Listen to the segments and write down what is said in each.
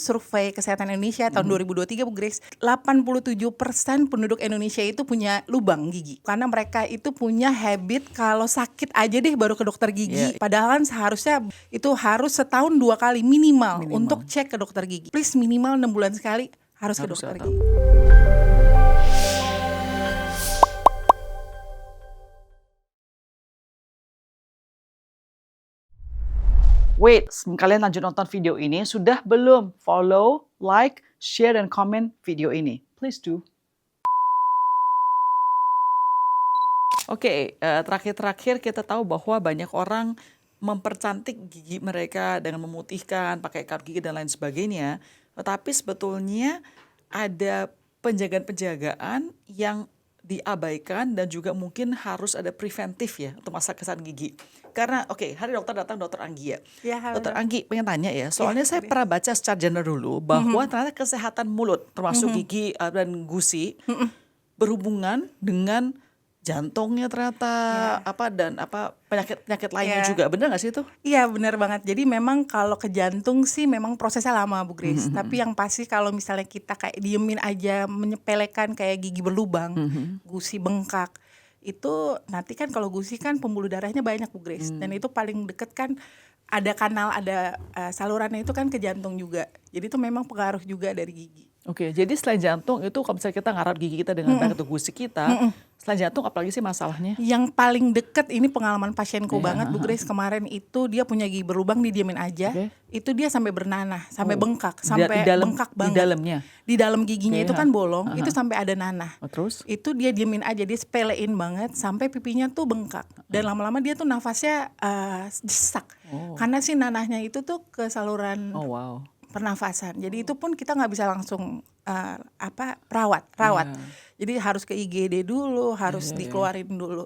survei kesehatan Indonesia tahun 2023 Bu Grace, 87% penduduk Indonesia itu punya lubang gigi. Karena mereka itu punya habit kalau sakit aja deh baru ke dokter gigi. Padahal seharusnya itu harus setahun 2 kali minimal untuk cek ke dokter gigi. Please minimal 6 bulan sekali harus ke dokter gigi. Wait, kalian lanjut nonton video ini, sudah belum? Follow, like, share, dan komen video ini. Please do. Oke, terakhir-terakhir kita tahu bahwa banyak orang mempercantik gigi mereka dengan memutihkan, pakai kap gigi dan lain sebagainya. Tetapi sebetulnya ada penjagaan-penjagaan yang diabaikan dan juga mungkin harus ada preventif ya untuk masa kesehatan gigi. Karena hari dokter datang, Dokter Anggi ya. Dokter Anggi pengen tanya ya, soalnya saya pernah baca secara general dulu bahwa ternyata kesehatan mulut termasuk gigi dan gusi berhubungan dengan jantungnya ternyata dan penyakit lainnya juga. Benar nggak sih itu? Iya benar banget. Jadi memang kalau ke jantung sih memang prosesnya lama Bu Grace. Tapi yang pasti kalau misalnya kita kayak diemin aja menyepelekan kayak gigi berlubang, gusi bengkak, itu nanti kan kalau gusi kan pembuluh darahnya banyak Bu Grace. Dan itu paling deket kan ada kanal, ada salurannya itu kan ke jantung juga. Jadi itu memang pengaruh juga dari gigi. Oke, jadi selain jantung itu kalau misalnya kita ngarap gigi kita dengan baik atau gusi kita, selain jantung apalagi sih masalahnya? Yang paling deket ini pengalaman pasienku banget Bu Grace, kemarin itu dia punya gigi berlubang, didiemin aja, itu dia sampai bernanah, sampai bengkak, sampai bengkak banget. Di dalamnya? Di dalam giginya itu kan bolong, itu sampai ada nanah. Terus? Itu dia diemin aja, dia sepelein banget sampai pipinya tuh bengkak. Dan lama-lama dia tuh nafasnya sesak. Karena sih nanahnya itu tuh ke saluran pernafasan. Jadi itu pun kita nggak bisa langsung rawat. Jadi harus ke IGD dulu, harus dikeluarin dulu.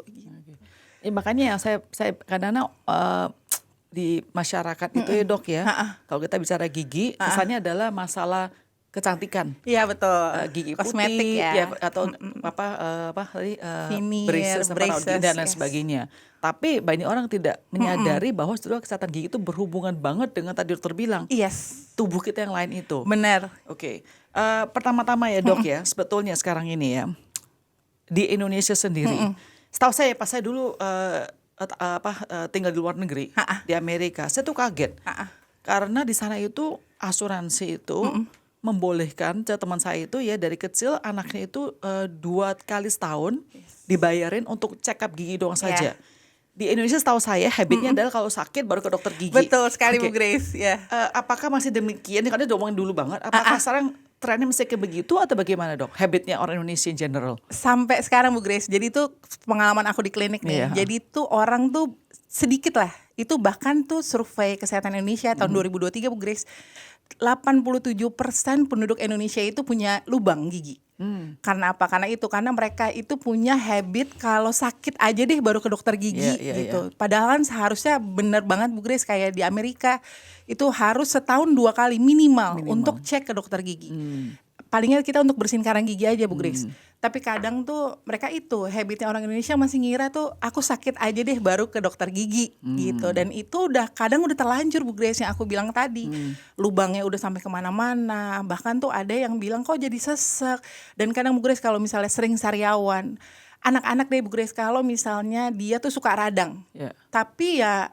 Makanya yang saya kadang-kadang di masyarakat itu ya dok ya, kalau kita bicara gigi, kesannya adalah masalah kecantikan. Iya betul. Gigi kosmetik putih, ya. atau braces dan lain sebagainya. Tapi banyak orang tidak menyadari bahwa sebetulnya kesehatan gigi itu berhubungan banget dengan tadi dokter bilang. Tubuh kita yang lain itu. Benar. Oke. Pertama-tama ya dok ya, sebetulnya sekarang ini ya di Indonesia sendiri. Setahu saya pas saya dulu tinggal di luar negeri di Amerika, saya tuh kaget. Karena di sana itu asuransi itu membolehkan teman saya itu ya dari kecil anaknya itu 2 kali setahun dibayarin untuk check up gigi doang saja. Di Indonesia setahu saya habitnya adalah kalau sakit baru ke dokter gigi. Betul sekali Bu Grace. Apakah masih demikian? Karena diomongin dulu banget. Apakah sekarang trennya masih kayak begitu atau bagaimana dok? Habitnya orang Indonesia in general? Sampai sekarang Bu Grace. Jadi itu pengalaman aku di klinik nih. Jadi itu orang tuh sedikit lah. Itu bahkan tuh survei kesehatan Indonesia tahun 2023 Bu Grace, 87% penduduk Indonesia itu punya lubang gigi. Karena apa? Karena mereka itu punya habit kalau sakit aja deh baru ke dokter gigi gitu. Padahal seharusnya bener banget Bu Grace kayak di Amerika itu harus setahun 2 kali minimal untuk cek ke dokter gigi. Palingnya kita untuk bersihin karang gigi aja Bu Grace. Tapi kadang tuh mereka itu habitnya orang Indonesia masih ngira tuh aku sakit aja deh baru ke dokter gigi gitu. Dan itu kadang udah terlanjur Bu Grace yang aku bilang tadi. Lubangnya udah sampai kemana-mana. Bahkan tuh ada yang bilang kok jadi sesek. Dan kadang Bu Grace kalau misalnya sering sariawan, anak-anak deh Bu Grace kalau misalnya dia tuh suka radang. Tapi ya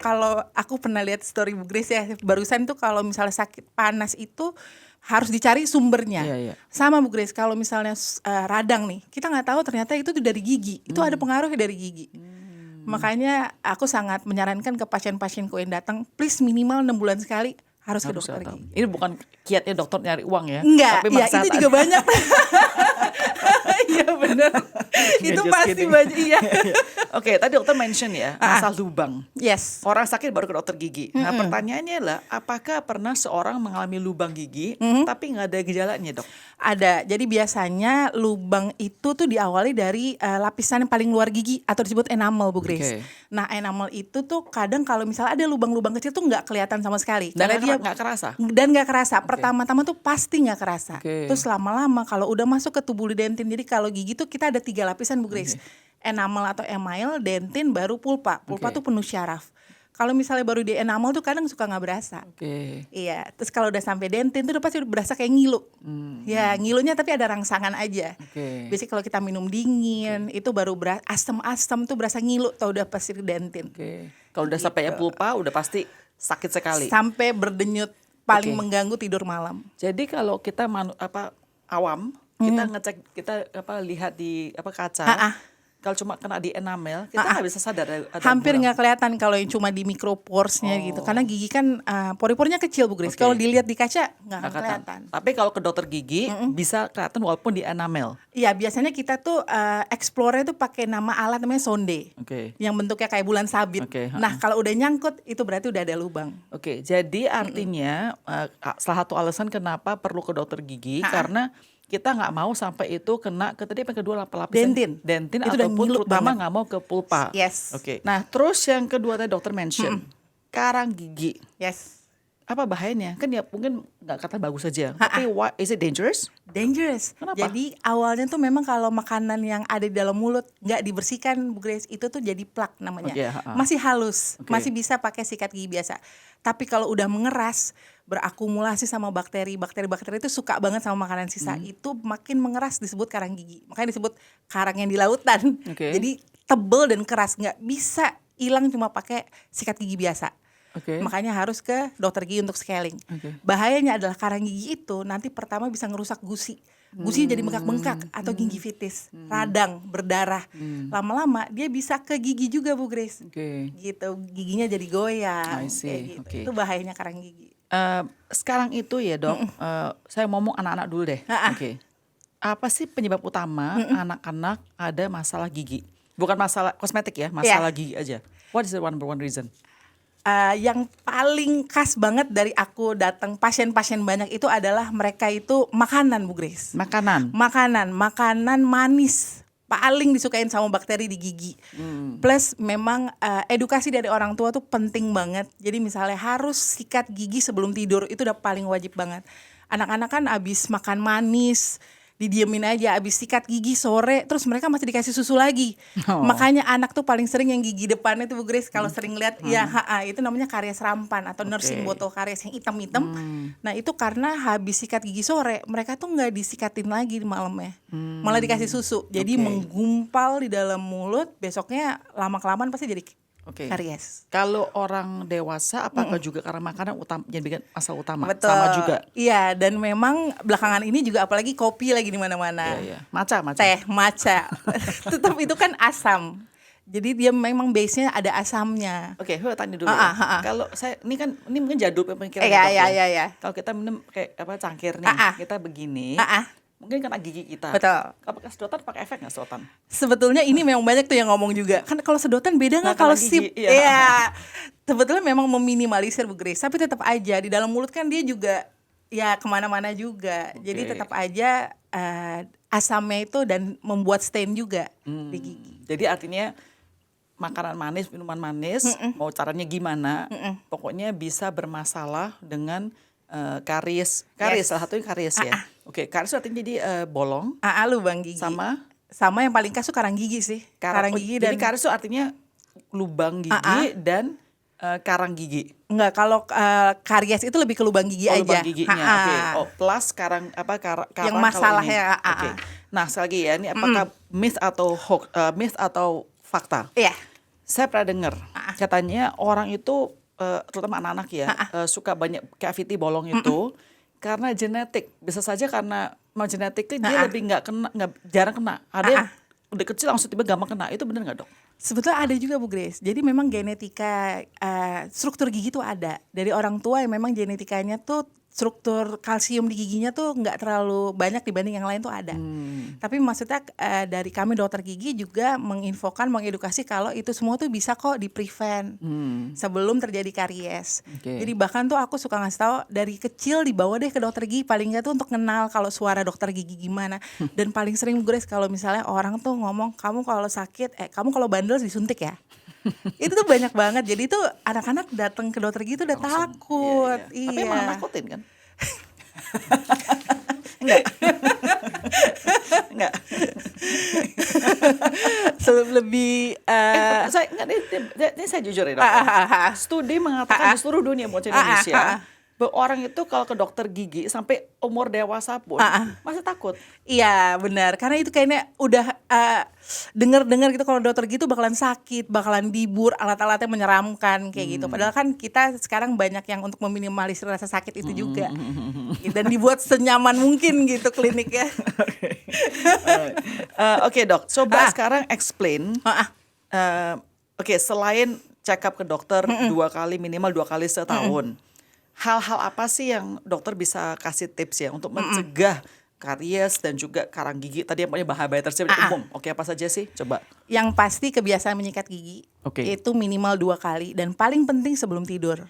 kalau aku pernah lihat story Bu Grace ya barusan tuh kalau misalnya sakit panas itu harus dicari sumbernya. Sama Bu Grace kalau misalnya radang nih, kita nggak tahu ternyata itu tuh dari gigi. Itu ada pengaruhnya dari gigi. Makanya aku sangat menyarankan ke pasien-pasienku yang datang, please minimal 6 bulan sekali harus ke dokter gigi. Ini bukan kiatnya dokter nyari uang ya? Enggak, ya itu juga banyak. Iya benar. Itu pasti banyak. Oke, tadi dokter mention ya masalah lubang. Orang sakit baru ke dokter gigi. Nah pertanyaannya adalah apakah pernah seorang mengalami lubang gigi tapi nggak ada gejalanya dok? Ada. Jadi biasanya lubang itu tuh diawali dari lapisan yang paling luar gigi atau disebut enamel Bu Grace. Nah enamel itu tuh kadang kalau misalnya ada lubang-lubang kecil tuh nggak kelihatan sama sekali. Dan nggak kerasa? Dan nggak kerasa. Pertama-tama tuh pasti nggak kerasa. Terus lama-lama kalau udah masuk ke tubuh dentin. Jadi kalau gigi tuh kita ada 3 lapisan Bu Grace. Enamel atau email, dentin, baru pulpa. Pulpa tuh penuh syaraf. Kalau misalnya baru di enamel tuh kadang suka nggak berasa. Oke. Iya, terus kalau udah sampai dentin tuh udah pasti berasa kayak ngilu. Ya, ngilunya tapi ada rangsangan aja. Oke. Biasanya kalau kita minum dingin, itu baru asam-asam tuh berasa ngilu tau udah pasti dentin. Oke. Kalau udah sampai pulpa udah pasti sakit sekali. Sampai berdenyut, paling Oke. mengganggu tidur malam. Jadi kalau kita awam, kita ngecek, kita lihat di kaca. Kalau cuma kena di enamel, kita nggak bisa sadar ada Hampir burang. nggak kelihatan kalau yang cuma di microporesnya gitu, karena gigi kan pori-porinya kecil Bu Grace. Oke. Kalau dilihat di kaca nggak akan Nggak kelihatan. Tapi kalau ke dokter gigi bisa kelihatan walaupun di enamel. Iya, biasanya kita tuh explore tuh pakai nama alat namanya sonde. Oke. Yang bentuknya kayak bulan sabit. Oke, Nah, kalau udah nyangkut itu berarti udah ada lubang. Oke, jadi artinya salah satu alasan kenapa perlu ke dokter gigi karena kita nggak mau sampai itu kena ke tadi apa kedua lapisan Itu dentin udah ataupun ngilu terutama banget. nggak mau ke pulpa. Yes. Oke. Nah, terus yang kedua tadi dokter mention karang gigi. Yes. Apa bahayanya? Kan ya mungkin nggak kata bagus saja. Tapi what is it dangerous? Dangerous. Kenapa? Jadi awalnya tuh memang kalau makanan yang ada di dalam mulut nggak dibersihkan Bu Grace, itu tuh jadi plak namanya. Oke, Masih halus, Oke. masih bisa pakai sikat gigi biasa. Tapi kalau udah mengeras, berakumulasi sama bakteri itu suka banget sama makanan sisa, itu makin mengeras disebut karang gigi. Makanya disebut karang yang di lautan. Oke. Jadi tebel dan keras, nggak bisa hilang cuma pakai sikat gigi biasa. Oke. Makanya harus ke dokter gigi untuk scaling. Oke. Bahayanya adalah karang gigi itu nanti pertama bisa ngerusak gusi. Gusinya jadi bengkak-bengkak atau gingivitis, radang, berdarah. Lama-lama dia bisa ke gigi juga Bu Grace. Oke. Gitu, giginya jadi goyang. I see, Kayak gitu. oke. Itu bahayanya karang gigi. Sekarang itu ya dok, saya ngomong anak-anak dulu deh. Oke. Apa sih penyebab utama anak-anak ada masalah gigi? Bukan masalah kosmetik ya, masalah gigi aja. What is the number one reason? Yang paling khas banget dari aku datang pasien-pasien banyak itu adalah mereka itu makanan Bu Grace. Makanan. Makanan manis paling disukain sama bakteri di gigi. Plus memang edukasi dari orang tua tuh penting banget. Jadi misalnya harus sikat gigi sebelum tidur, itu udah paling wajib banget. Anak-anak kan abis makan manis didiemin aja, abis sikat gigi sore terus mereka masih dikasih susu lagi. Makanya anak tuh paling sering yang gigi depannya tuh Bu Grace, kalau sering lihat itu namanya karies rampan atau nursing botol karies yang hitam-hitam. Nah itu karena habis sikat gigi sore mereka tuh nggak disikatin lagi di malamnya, malah dikasih susu, jadi menggumpal di dalam mulut, besoknya lama-kelamaan pasti jadi karies. Kalau orang dewasa apakah juga karena makanan jadi bikin masalah utama? Betul. Sama juga. Iya, dan memang belakangan ini juga apalagi kopi lagi di mana-mana. Iya. Matcha. Teh, matcha. Tetap itu kan asam. Jadi dia memang base-nya ada asamnya. Oke, tanya dulu ya. Kalau saya ini mungkin jadul pemikiran Iya. Kalau kita minum kayak cangkir nih, kita begini. Mungkin kena gigi kita. Betul. Apakah sedotan pakai efek nggak sedotan? Sebetulnya ini memang banyak tuh yang ngomong juga. Kan kalau sedotan beda nggak kalau sip? Iya. Iya. Sebetulnya memang meminimalisir Bu Grace. Tapi tetap aja di dalam mulut kan dia juga ya kemana-mana juga. Jadi tetap aja asamnya itu dan membuat stain juga di gigi. Jadi artinya makanan manis, minuman manis, mau caranya gimana, pokoknya bisa bermasalah dengan karies. Salah satunya karies ya. Oke, karies artinya jadi bolong. Lubang gigi. Sama yang paling khas tuh karang gigi sih. Karang gigi dan jadi karies itu artinya lubang gigi dan karang gigi. Enggak, kalau karies itu lebih ke lubang gigi aja. Lubang giginya. Oke. Plus karang yang masalahnya. Oke. Nah, sekali lagi ya, ini apakah myth atau fakta? Iya. Saya pernah dengar katanya orang itu terutama anak-anak ya suka banyak cavity bolong itu karena genetik. Bisa saja karena genetik itu dia lebih jarang kena. Ada yang udah kecil langsung tiba gampang kena. Itu benar nggak dok? Sebetulnya ada juga Bu Grace. Jadi memang genetika struktur gigi tuh ada dari orang tua yang memang genetikanya tuh struktur kalsium di giginya tuh nggak terlalu banyak dibanding yang lain tuh ada. Tapi maksudnya dari kami dokter gigi juga mengedukasi kalau itu semua tuh bisa kok di-prevent sebelum terjadi karies. Jadi bahkan tuh aku suka ngasih tahu dari kecil dibawa deh ke dokter gigi, paling nggak tuh untuk kenal kalau suara dokter gigi gimana. Dan paling sering Bu Grace kalau misalnya orang tuh ngomong kamu kalau sakit, kamu kalau bandel disuntik ya. Itu tuh banyak banget. Jadi tuh anak-anak datang ke dokter gigi tuh udah takut. Iya. Tapi emang nakutin kan? Enggak. lebih ini saya jujur ya, Dok. Studi mengatakan di seluruh dunia, bukan Indonesia, bahwa orang itu kalau ke dokter gigi sampai umur dewasa pun masih takut. Iya benar, karena itu kayaknya udah dengar-dengar gitu kalau dokter gitu bakalan sakit, bakalan dibur, alat-alatnya menyeramkan kayak gitu. Padahal kan kita sekarang banyak yang untuk meminimalisir rasa sakit itu juga, dan dibuat senyaman mungkin gitu kliniknya. Oke, Dok, coba sekarang explain. Oke, selain check up ke dokter minimal 2 kali setahun. Hal-hal apa sih yang dokter bisa kasih tips ya untuk mencegah karies dan juga karang gigi tadi yang punya bahaya tersebut umum? Oke, apa saja sih? Coba. Yang pasti kebiasaan menyikat gigi itu minimal 2 kali dan paling penting sebelum tidur.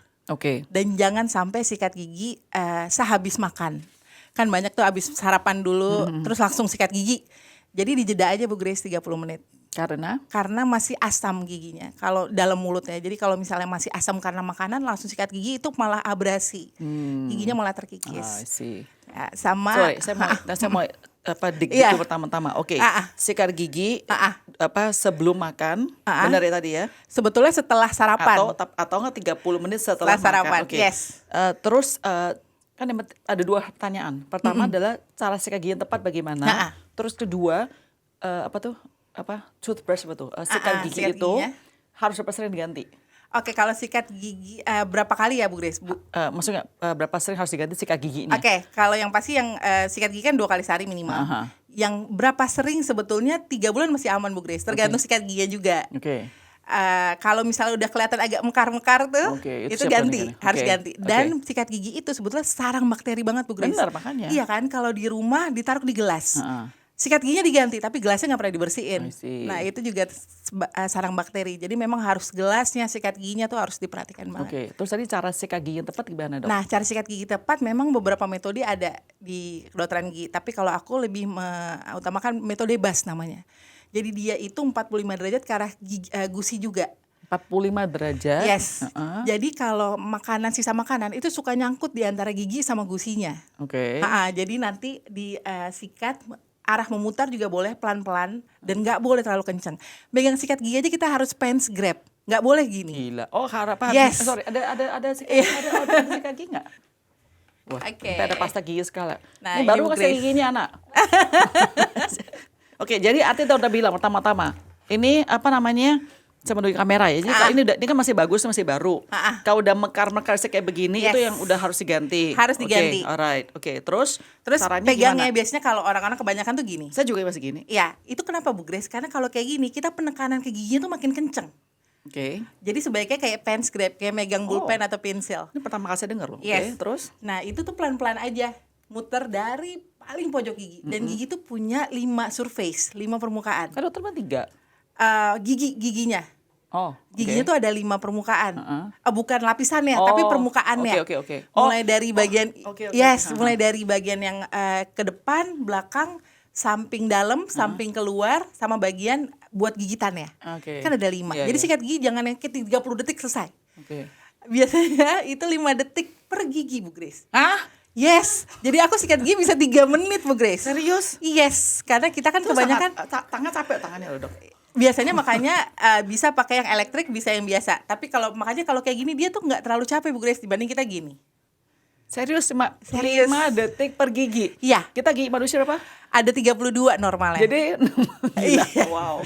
Dan jangan sampai sikat gigi sehabis makan. Kan banyak tuh habis sarapan dulu terus langsung sikat gigi. Jadi dijeda aja Bu Grace 30 menit. Karena masih asam giginya kalau dalam mulutnya. Jadi kalau misalnya masih asam karena makanan langsung sikat gigi itu malah abrasi. Giginya malah terkikis. Ya, sama saya mau dikit pertama-tama. Sikat gigi sebelum makan. Benar ya tadi ya? Sebetulnya setelah sarapan. Atau enggak 30 menit setelah sarapan. Makan. Yes. Terus kan ada 2 pertanyaan. Pertama adalah cara sikat gigi yang tepat bagaimana? Terus kedua toothbrush sikat gigi itu giginya harus berapa sering diganti? Oke, kalau sikat gigi berapa kali ya Bu Grace? Maksudnya berapa sering harus diganti sikat gigi ini? Oke, kalau yang pasti yang sikat gigi kan 2 kali sehari minimal. Yang berapa sering sebetulnya 3 bulan masih aman Bu Grace, tergantung sikat giginya juga. Kalau misalnya udah kelihatan agak mekar-mekar tuh, itu ganti, harus ganti. Dan sikat gigi itu sebetulnya sarang bakteri banget Bu Grace. Benar, makanya. Iya kan, kalau di rumah ditaruh di gelas. Sikat giginya diganti, tapi gelasnya nggak pernah dibersihin. Nah itu juga sarang bakteri. Jadi memang harus gelasnya, sikat giginya tuh harus diperhatikan banget. Terus tadi cara sikat gigi yang tepat gimana, Dok? Nah cara sikat gigi tepat memang beberapa metode ada di kedokteran gigi. Tapi kalau aku lebih mengutamakan metode BAS namanya. Jadi dia itu 45 derajat ke arah gusi juga. 45 derajat? Yes. Jadi kalau sisa makanan itu suka nyangkut di antara gigi sama gusinya. Jadi nanti disikat. Arah memutar juga boleh pelan-pelan dan nggak boleh terlalu kencang. Megang sikat gigi aja kita harus pants grab, nggak boleh gini. Gila. Oh harapan. Yes. Sorry, ada sikat gigi nggak? Wah, ada pasta gigi sekali. Nah, ini baru kasih giginya anak. Jadi artinya udah bilang pertama-tama. Ini apa namanya? Saya menunjuk kamera ya. Jadi ini kan masih bagus, masih baru. Kalau udah mekar-mekar kayak begini itu yang udah harus diganti. Harus diganti. Alright. Terus pegangnya gimana? Biasanya kalau orang-orang kebanyakan tuh gini. Saya juga masih gini. Ya, itu kenapa Bu Grace? Karena kalau kayak gini kita penekanan ke giginya tuh makin kenceng. Jadi sebaiknya kayak pants grab, kayak megang bulpen atau pensil. Ini pertama kali saya dengar loh. Terus? Nah, itu tuh pelan-pelan aja. Muter dari paling pojok gigi. Dan gigi tuh punya 5 surface, 5 permukaan. Kan dokter 3. Giginya. Giginya tuh ada 5 permukaan. Bukan lapisannya, tapi permukaannya. Mulai dari bagian mulai dari bagian yang ke depan, belakang, samping dalam, samping keluar, sama bagian buat gigitannya. Kan ada 5. Jadi sikat gigi jangan yang 30 detik selesai. Biasanya itu 5 detik per gigi Bu Grace. Yes, jadi aku sikat gigi bisa 3 menit Bu Grace. Serius? Yes, karena kita kan kebanyakan tangan capek tangannya loh, Dok. Biasanya makanya bisa pakai yang elektrik, bisa yang biasa. Tapi kalau kayak gini dia tuh nggak terlalu capek Bu Grace dibanding kita gini. Serius 5 detik per gigi? Iya. Kita gigi manusia berapa? Ada 32 normalnya. Jadi wow,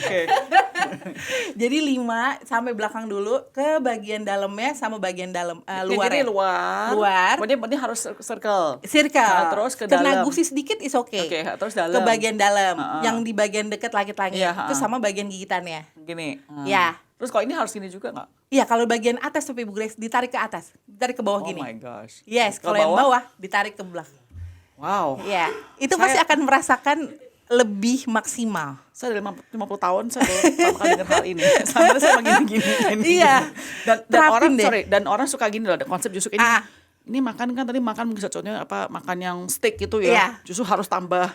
Jadi 5 sampai belakang dulu ke bagian dalamnya sama bagian dalam luarnya. Jadi luar. Kemudian harus circle. Nah, terus ke dalam. Kena gusi sedikit is okay. Terus dalam. Ke bagian dalam, yang di bagian dekat langit-langit. Itu sama bagian gigitannya. Gini. Ya. Terus kalau ini harus gini juga nggak? Iya, kalau bagian atas tapi Bu Grace ditarik ke atas, ditarik ke bawah gini. Oh my gosh. Yes, kalau yang bawah ditarik ke belakang. Wow. Iya, itu pasti akan merasakan lebih maksimal. Saya udah 50 tahun saya baru pertama kali dengar hal ini. Sampai saya begini-gini. Iya. Dan orang suka gini loh, konsep justru ini. Ini makan kan tadi makan contohnya makan yang steak gitu ya. Justru harus tambah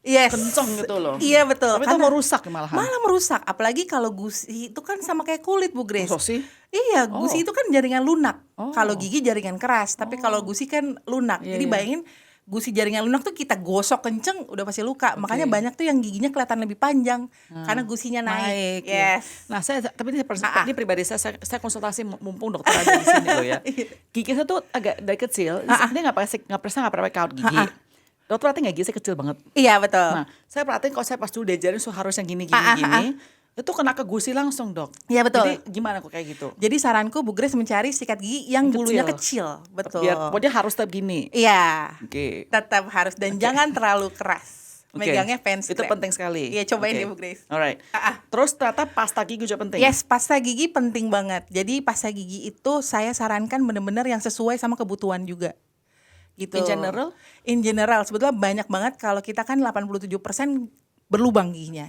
kenceng gitu loh. Iya betul. Tapi itu merusak malahan. Malah merusak. Apalagi kalau gusi itu kan sama kayak kulit Bu Grace. Sih? Iya, gusi itu kan jaringan lunak. Kalau gigi jaringan keras. Tapi kalau gusi kan lunak. Jadi bayangin gusi jaringan lunak tuh kita gosok kenceng udah pasti luka. Makanya banyak tuh yang giginya kelihatan lebih panjang karena gusinya naik. Ya. Yes. Nah, ini pribadi saya konsultasi mumpung dokter ada di sini loh ya. Gigi saya tuh agak dari kecil, dia nggak pakai kaut gigi. Dokter perhatiin nggak gigi saya kecil banget. Iya betul. Nah, saya perhatiin kalau saya pas dulu diajarin harusnya gini, itu kena ke gusi langsung, Dok. Iya betul. Jadi gimana kok kayak gitu? Jadi saranku Bu Grace mencari sikat gigi yang bulunya kecil. Betul. Biar pokoknya harus tetap gini. Iya. Oke. Tetap harus dan jangan terlalu keras. Megangnya fans itu penting sekali. Iya, cobain deh Bu Grace. Alright. Terus ternyata pasta gigi juga penting. Yes, pasta gigi penting banget. Jadi pasta gigi itu saya sarankan benar-benar yang sesuai sama kebutuhan juga. Gitu. In general? In general, sebetulnya banyak banget kalau kita kan 87% berlubang giginya.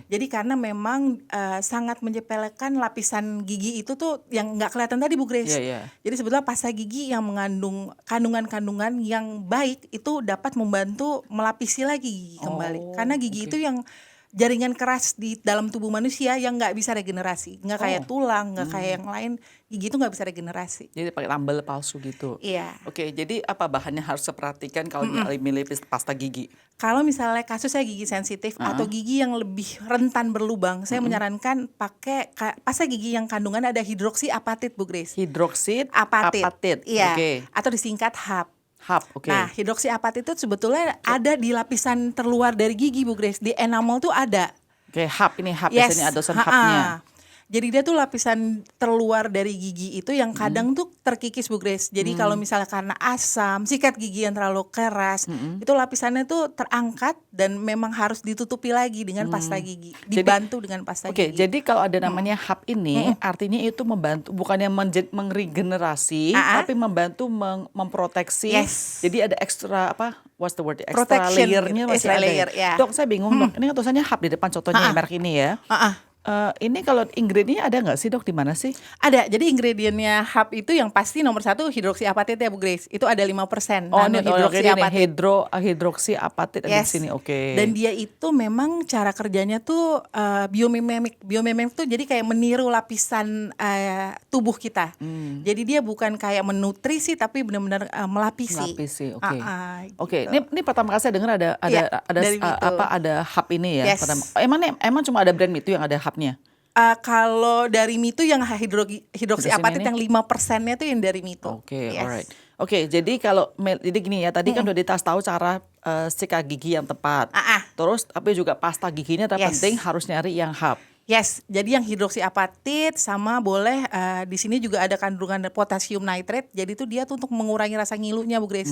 Jadi karena memang sangat menyepelekan lapisan gigi itu tuh yang nggak kelihatan tadi Bu Grace. Jadi sebetulnya pasta gigi yang mengandung kandungan-kandungan yang baik itu dapat membantu melapisi lagi gigi kembali. Karena gigi itu yang jaringan keras di dalam tubuh manusia yang nggak bisa regenerasi, nggak kayak tulang, nggak kayak yang lain, gigi itu nggak bisa regenerasi. Jadi pakai tambal palsu gitu. Iya. Oke, jadi apa bahannya harus diperhatikan kalau milih pasta gigi? Kalau misalnya kasusnya gigi sensitif atau gigi yang lebih rentan berlubang, saya menyarankan pakai pasta gigi yang kandungan ada hidroksiapatit Bu Grace. Hidroksiapatit. Iya. Atau disingkat HAP. Nah, hidroksiapatit itu sebetulnya ada di lapisan terluar dari gigi Bu Grace. Di enamel tuh ada. HAP biasanya ada dosen HAP-nya. Jadi dia tuh lapisan terluar dari gigi itu yang kadang tuh terkikis Bu Grace. Jadi kalau misalnya karena asam, sikat gigi yang terlalu keras, itu lapisannya tuh terangkat dan memang harus ditutupi lagi dengan pasta gigi. Dibantu dengan pasta gigi. Jadi kalau ada namanya HAP ini artinya itu membantu bukannya meregenerasi, tapi membantu memproteksi. Jadi ada ekstra what's the word? Extra layernya masih ada. Dok, saya bingung dok. Ini kan tulisannya HAP di depan contohnya merek ini ya. Ini kalau ingredientnya ada nggak sih dok, di mana sih? Ada, jadi ingredientnya HAP itu yang pasti nomor 1 hidroksiapatit ya Bu Grace. Itu ada 5%. Ini hidroksiapatit ada di sini, Dan dia itu memang cara kerjanya tuh biomimik tuh jadi kayak meniru lapisan tubuh kita. Jadi dia bukan kayak menutrisi tapi benar-benar melapisi. Ini pertama kali saya dengar ada HAP ini ya. Emang cuma ada brand itu yang ada HAP-nya? Kalau dari Mito yang hidroksiapatit yang 5%-nya tuh yang dari Mito. Alright. Jadi jadi gini ya, tadi kan udah dikasih tahu cara sikat gigi yang tepat. Terus tapi juga pasta giginya penting harus nyari yang HAP. Jadi yang hidroksiapatit sama boleh di sini juga ada kandungan potasium nitrate. Jadi itu dia tuh untuk mengurangi rasa ngilunya Bu Grace.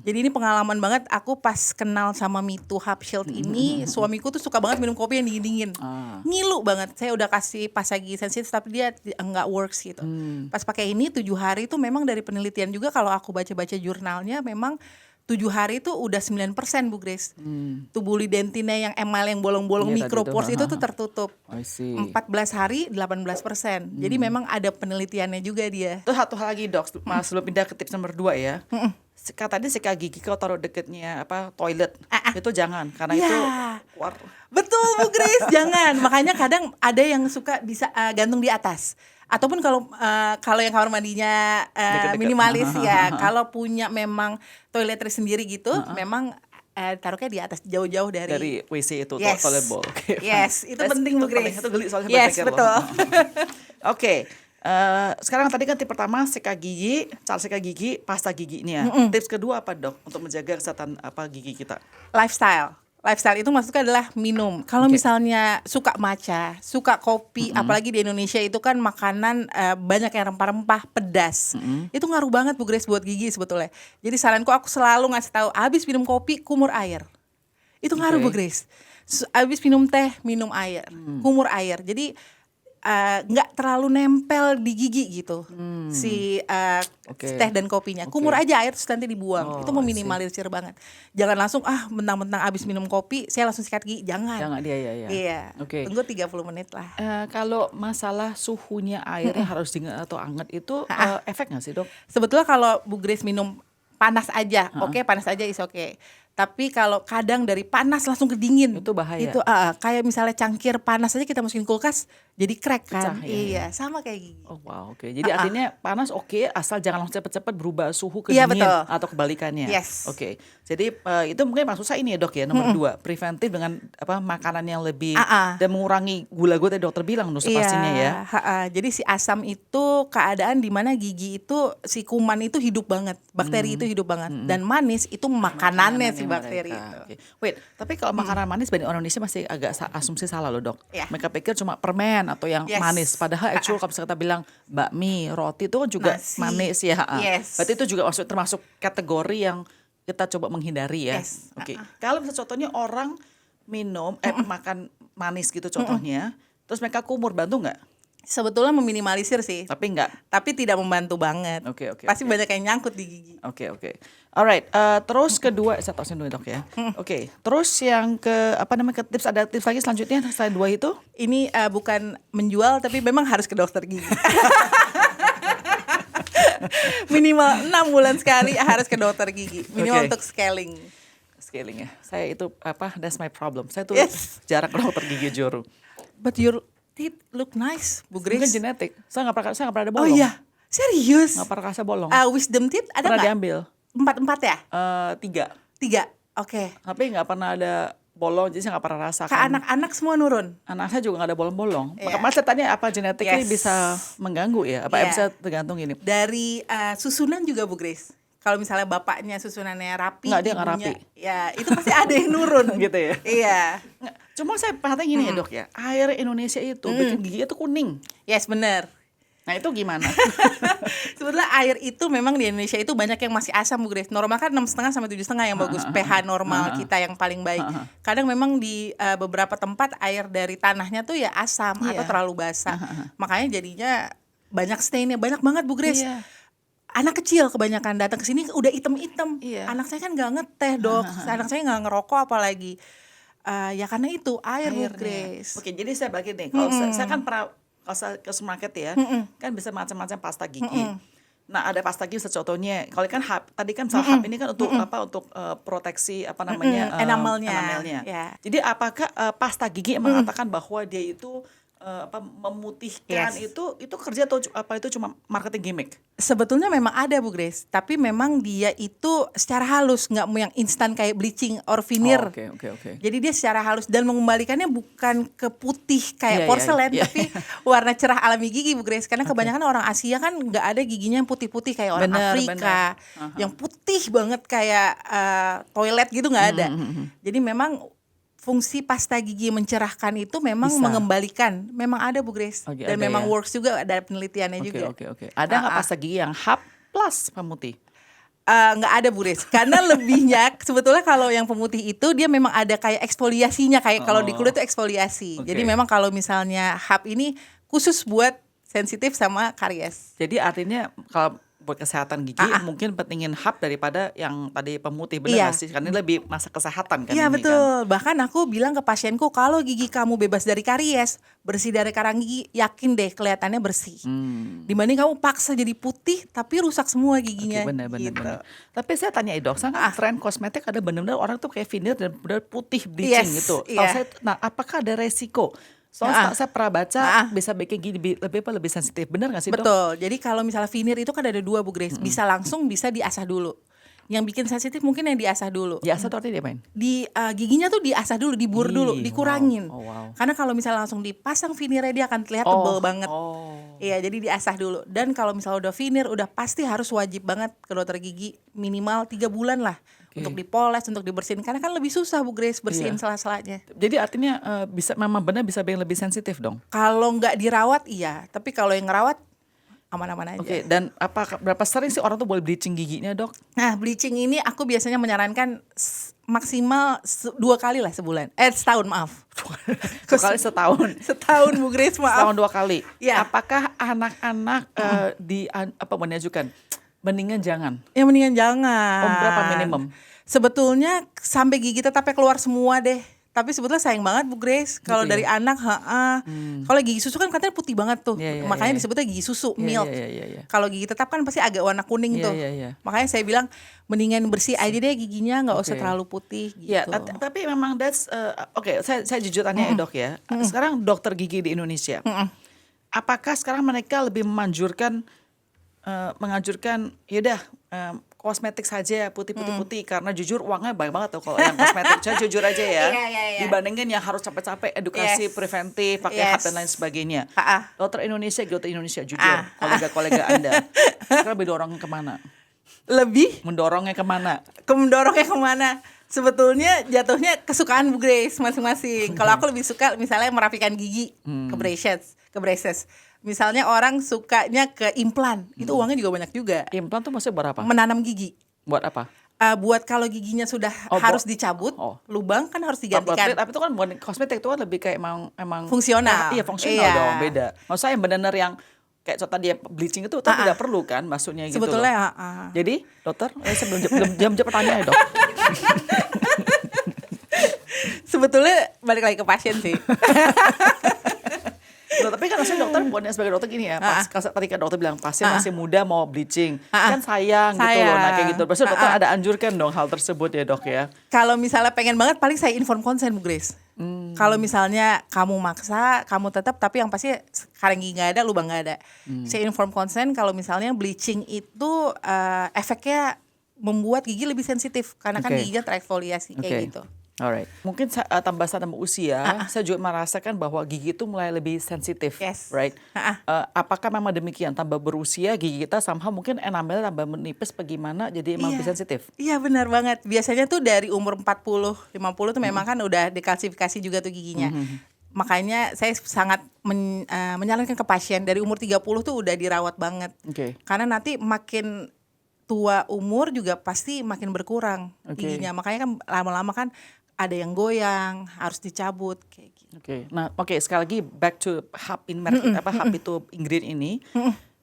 Jadi ini pengalaman banget aku pas kenal sama Mito HAP Shield ini, suamiku tuh suka banget minum kopi yang dingin-dingin. Ngilu banget. Saya udah kasih pasta gigi sensitif tapi dia nggak works gitu. Pas pakai ini 7 hari itu memang dari penelitian juga kalau aku baca-baca jurnalnya memang 7 hari itu udah 9% Bu Grace. Tubuli dentina yang emal yang bolong-bolong mikropores itu tuh tertutup. 14 hari 18%. Jadi memang ada penelitiannya juga dia. Terus satu hal lagi dok, sebelum pindah ke tips nomor 2 ya. Tadi sikat gigi kalau taruh deketnya toilet itu jangan karena itu keluar. Betul Bu Grace, jangan. Makanya kadang ada yang suka bisa gantung di atas. Ataupun kalau yang kamar mandinya minimalis ya, kalau punya memang toiletries sendiri gitu, memang taruhnya di atas jauh-jauh dari WC itu, toilet bowl. Itu penting Bu Grace. Itu geli soalnya betul. Sekarang tadi kan tips pertama sikat gigi, cara sikat gigi, pasta gigi ini ya. Tips kedua apa dok untuk menjaga kesehatan gigi kita? Lifestyle itu maksudnya adalah minum. Kalau misalnya suka matcha, suka kopi, apalagi di Indonesia itu kan makanan banyak yang rempah-rempah, pedas. Itu ngaruh banget Bu Grace buat gigi sebetulnya. Jadi saranku aku selalu ngasih tahu, abis minum kopi kumur air. Itu ngaruh Bu Grace. Abis minum teh minum air, kumur air. Jadi nggak terlalu nempel di gigi gitu si teh dan kopinya. Kumur aja air terus nanti dibuang. Itu meminimalisir banget. Jangan langsung mentang-mentang abis minum kopi saya langsung sikat gigi. Jangan. Iya. Tunggu 30 menit lah. Kalau masalah suhunya airnya harus dingin atau hangat itu efek nggak sih dok? Sebetulnya kalau Bu Grace minum panas aja, panas aja is oke. Tapi kalau kadang dari panas langsung ke dingin itu bahaya. Itu kayak misalnya cangkir panas aja kita masukin kulkas, jadi crack Pecah, kan. iya. Iya, sama kayak gigi. Oh wow, oke. Jadi artinya panas oke, asal jangan langsung cepet-cepet berubah suhu ke Iya, dingin betul. atau kebalikannya. Yes. Oke. Jadi itu mungkin maksud saya ini ya dok ya, nomor 2, preventif dengan makanan yang lebih dan mengurangi gula-gula tadi dokter bilang pastinya ya. Jadi si asam itu keadaan di mana gigi itu si kuman itu hidup banget, bakteri itu hidup banget, dan manis itu makanannya si bakteri mereka. itu. Oke. Wait, tapi kalau makanan manis banyak orang Indonesia masih agak asumsi salah loh dok. Iya. Mereka pikir cuma permen atau yang Yes. manis. Padahal actual kalau misalnya kita bilang bakmi, roti itu kan juga Nasi. manis ya. Yes. Berarti itu juga termasuk kategori yang kita coba menghindari ya. Yes. Oke. Kalau misalnya contohnya orang minum, makan manis gitu contohnya, terus mereka kumur, bantu nggak? Sebetulnya meminimalisir sih, Tapi nggak. tapi tidak membantu banget. Oke. Pasti banyak yang nyangkut di gigi. Oke. Alright, terus kedua, saya tahu dulu dok ya. Oke, terus yang tips, ada tips lagi selanjutnya selain 2 itu? Ini bukan menjual, tapi memang harus ke dokter gigi. Minimal 6 bulan sekali harus ke dokter gigi. Minimal untuk scaling. Scaling ya. Saya itu that's my problem. Saya tuh Yes. jarang ke dokter gigi juru. But your teeth look nice, Bu Mungkin Grace. genetik. Saya nggak pernah ada Oh bolong. iya, serius? Nggak pernah rasa bolong. Wisdom teeth ada Pernah nggak? diambil. 4 ya? 3. 3, oke. Tapi nggak pernah ada bolong, jadi saya nggak pernah rasakan. Ke anak-anak semua nurun? Anak saya juga nggak ada bolong-bolong. Iya. Maka saya tanya apa genetik ini Yes. bisa mengganggu ya? Apa Iya. bisa tergantung ini? Dari susunan juga Bu Grace. Kalau misalnya bapaknya susunannya rapi, Nggak, dia nggak ibunya- rapi. Ya, itu pasti ada yang nurun. Gitu ya? Iya. Nggak, cuma saya perhatiin gini ya dok ya, air Indonesia itu bikin gigi itu kuning. Yes, bener. Nah itu gimana? Sebetulnya air itu memang di Indonesia itu banyak yang masih asam Bu Grace. Normal kan 6,5 sampai 7,5 yang bagus. pH normal kita yang paling baik. Kadang memang di beberapa tempat air dari tanahnya tuh ya asam Iya. atau terlalu basah. Makanya jadinya banyak stainnya, banyak banget Bu Grace. Iya. Anak kecil kebanyakan datang ke sini udah item-item. Iya. Anak saya kan nggak ngeteh dok. Anak saya nggak ngerokok apalagi. Ya karena itu air Bu Airnya. Grace. Oke, jadi saya bagi nih. Kalau saya kan pernah kalau saya ke supermarket ya, kan bisa macam-macam pasta gigi. Nah, ada pasta gigi contohnya. Kalau kan hap, tadi kan hap ini kan untuk untuk proteksi Enamelnya. Ya. Jadi apakah pasta gigi mengatakan bahwa dia itu memutihkan Yes. itu kerja atau itu cuma marketing gimmick? Sebetulnya memang ada Bu Grace, tapi memang dia itu secara halus, nggak mau yang instan kayak bleaching or veneer. Oke. Jadi dia secara halus dan mengembalikannya bukan ke putih Iya, kayak porselen, iya. tapi warna cerah alami gigi Bu Grace. Karena kebanyakan orang Asia kan nggak ada giginya yang putih-putih kayak orang Bener, Afrika, bener. yang putih banget kayak toilet gitu nggak ada. Jadi memang fungsi pasta gigi mencerahkan itu memang Bisa. mengembalikan, memang ada Bu Grace, Oke, dan ada memang ya. works juga, ada penelitiannya juga. Oke. Ada nggak pasta gigi yang hap plus pemutih? Nggak ada Bu Riz, karena lebihnya sebetulnya kalau yang pemutih itu dia memang ada kayak eksfoliasinya, kayak kalau di kulit itu eksfoliasi. Oke. Jadi memang kalau misalnya hap ini khusus buat sensitif sama karies. Jadi artinya kalau buat kesehatan gigi mungkin pentingin hap daripada yang tadi pemutih, benar Iya. nggak sih? Karena ini lebih masa kesehatan kan Iya ini betul. Bahkan aku bilang ke pasienku kalau gigi kamu bebas dari karies, bersih dari karang gigi, yakin deh kelihatannya bersih. Dibanding kamu paksa jadi putih tapi rusak semua giginya. Benar. gitu. Tapi saya tanya dok, sangat tren kosmetik ada benar-benar orang tuh kayak veneer dan benar putih bleaching Yes, gitu. iya. Nah, apakah ada resiko? Soalnya saya pernah baca bisa bikin gigi lebih sensitif. Benar nggak sih dok? Betul. Jadi kalau misalnya veneer itu kan ada 2 Bu Grace. Bisa langsung, bisa diasah dulu. Yang bikin sensitif mungkin yang diasah dulu. Biasa tuh artinya diapain? Di giginya tuh diasah dulu, dibur dulu, Ih, dikurangin. wow. Oh, wow. Karena kalau misalnya langsung dipasang veneernya dia akan terlihat tebel banget. Oh. Iya, jadi diasah dulu. Dan kalau misalnya udah veneer, udah pasti harus wajib banget ke dokter gigi minimal 3 bulan lah. Untuk dipoles, untuk dibersihin. Karena kan lebih susah Bu Grace bersihin Iya. sela-selanya. Jadi artinya memang benar bisa yang lebih sensitif dong. Kalau nggak dirawat iya, tapi kalau yang ngerawat aman-aman aja. Oke, dan berapa sering sih orang tuh boleh bleaching giginya dok? Nah, bleaching ini aku biasanya menyarankan maksimal 2 kali lah sebulan. Setahun maaf. 2 kali setahun. Setahun Bu Grace maaf. Setahun 2 kali. Iya. Apakah anak-anak mengajukan? Mendingan jangan. Ya mendingan jangan. Berapa minimum? Sebetulnya sampai gigi tetapnya keluar semua deh. Tapi sebetulnya sayang banget Bu Grace kalau Gitu dari ya? anak, Kalau gigi susu kan katanya putih banget tuh. Iya, iya, Makanya iya. disebutnya gigi susu, Iya, milk. iya, iya, iya. Kalau gigi tetap kan pasti agak warna kuning Iya, tuh. iya, iya. Makanya saya bilang mendingan bersih aja deh giginya, nggak usah Oke. terlalu putih Ya, gitu. tapi memang oke, saya jujur tanya ya dok ya. Sekarang dokter gigi di Indonesia, apakah sekarang mereka lebih menganjurkan yaudah kosmetik saja putih-putih karena jujur uangnya banyak banget tuh kalau yang kosmetik. Saya jujur aja ya, Iya. dibandingin yang harus capek-capek edukasi Yes. preventif, pakai Yes. HAP dan lain sebagainya. Ah. Dokter Indonesia jujur, kolega-kolega Anda, sekarang lebih dorongnya kemana? Lebih Mendorongnya kemana? mendorongnya kemana? Sebetulnya jatuhnya kesukaan Bu Grace masing-masing. Kalau aku lebih suka misalnya merapikan gigi, ke braces. Misalnya orang sukanya ke implan, itu uangnya juga banyak juga. Implan tuh maksudnya buat apa? Menanam gigi. Buat apa? Buat kalau giginya sudah Oh, harus dicabut, oh. lubang kan harus Tapi digantikan. itu kan bukan kosmetik, itu kan lebih kayak emang Fungsional. Iya, fungsional Iya. dong, beda. Maksud saya yang benar-benar yang kayak contoh dia bleaching itu tidak perlu kan maksudnya gitu Sebetulnya loh. Jadi, dokter, saya belum jawab pertanyaan ya, Dok. sebetulnya balik lagi ke pasien sih. Loh, tapi kan maksudnya dokter buatnya sebagai dokter gini ya, tadi kan dokter bilang pasien masih muda mau bleaching, kan sayang gitu loh, nah kayak gitu. Maksudnya dokter ada anjurkan dong hal tersebut ya dok ya. Kalau misalnya pengen banget paling saya inform konsen Bu Grace. Kalau misalnya kamu maksa, kamu tetap tapi yang pasti karang gigi nggak ada, lubang nggak ada. Saya inform konsen kalau misalnya bleaching itu efeknya membuat gigi lebih sensitif karena kan Oke. giginya terexfoliasi kayak Oke. gitu. Alright. Mungkin tambah usia, saya juga merasakan bahwa gigi itu mulai lebih sensitif, Yes. right? Apakah memang demikian? Tambah berusia, gigi kita somehow mungkin enamel tambah menipis, bagaimana? Jadi emang lebih sensitif. Iya benar banget. Biasanya tuh dari umur 40, 50 tuh memang kan udah dikalsifikasi juga tuh giginya. Makanya saya sangat menyarankan ke pasien dari umur 30 tuh udah dirawat banget. Oke. Karena nanti makin tua umur juga pasti makin berkurang giginya. Makanya kan lama-lama kan ada yang goyang, harus dicabut kayak gitu. Oke. Nah, sekali lagi back to HAP HAP itu ingredient ini.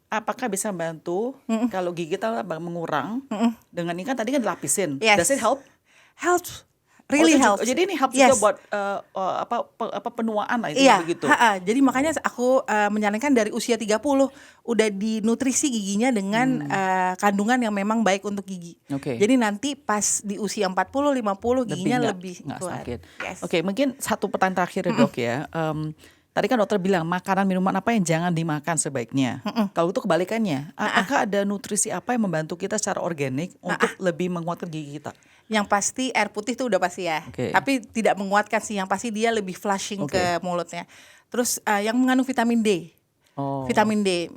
Apakah bisa membantu kalau gigi kita mengurang dengan ini kan tadi kan dilapisin. Yes. Does it help? Helps. Really helps. Jadi ini help Yes. juga buat penuaan lah itu Iya, begitu. jadi makanya aku menyarankan dari usia 30 udah dinutrisi giginya dengan kandungan yang memang baik untuk gigi. Oke. Jadi nanti pas di usia 40, 50 giginya nggak- lebih nggak kuat. sakit. Yes. Oke, mungkin satu pertanyaan terakhir ya dok ya. Tadi kan dokter bilang makanan minuman apa yang jangan dimakan sebaiknya. Kalau itu kebalikannya, apakah ada nutrisi apa yang membantu kita secara organik untuk lebih menguatkan gigi kita? Yang pasti air putih tuh udah pasti ya. Oke. Tapi tidak menguatkan sih, yang pasti dia lebih flushing ke mulutnya. Terus yang mengandung vitamin D. Oh. Vitamin D,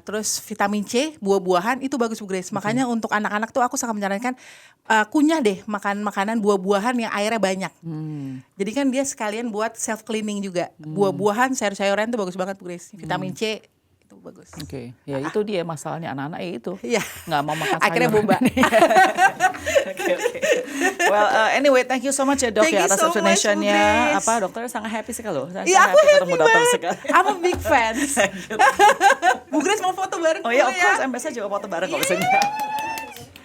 terus vitamin C, buah-buahan itu bagus Bu Grace. Makanya untuk anak-anak tuh aku sangat menyarankan kunyah deh makan makanan buah-buahan yang airnya banyak. Jadi kan dia sekalian buat self cleaning juga. Buah-buahan, sayur-sayuran itu bagus banget Bu Grace. Vitamin C itu bagus. Oke, ya itu dia masalahnya anak-anak itu Iya. nggak mau makan sayur. Akhirnya boba. Oke. Well, anyway, thank you so much ya dok Thank ya you atas so much, Bu explanation-nya. Grace. Dokternya sangat happy sekali loh. Saya Iya, sangat aku happy ketemu dokter banget. sekali. I'm a big fan. Bu Grace mau foto bareng Oh ya, dulu of course, saya juga foto bareng kalau misalnya.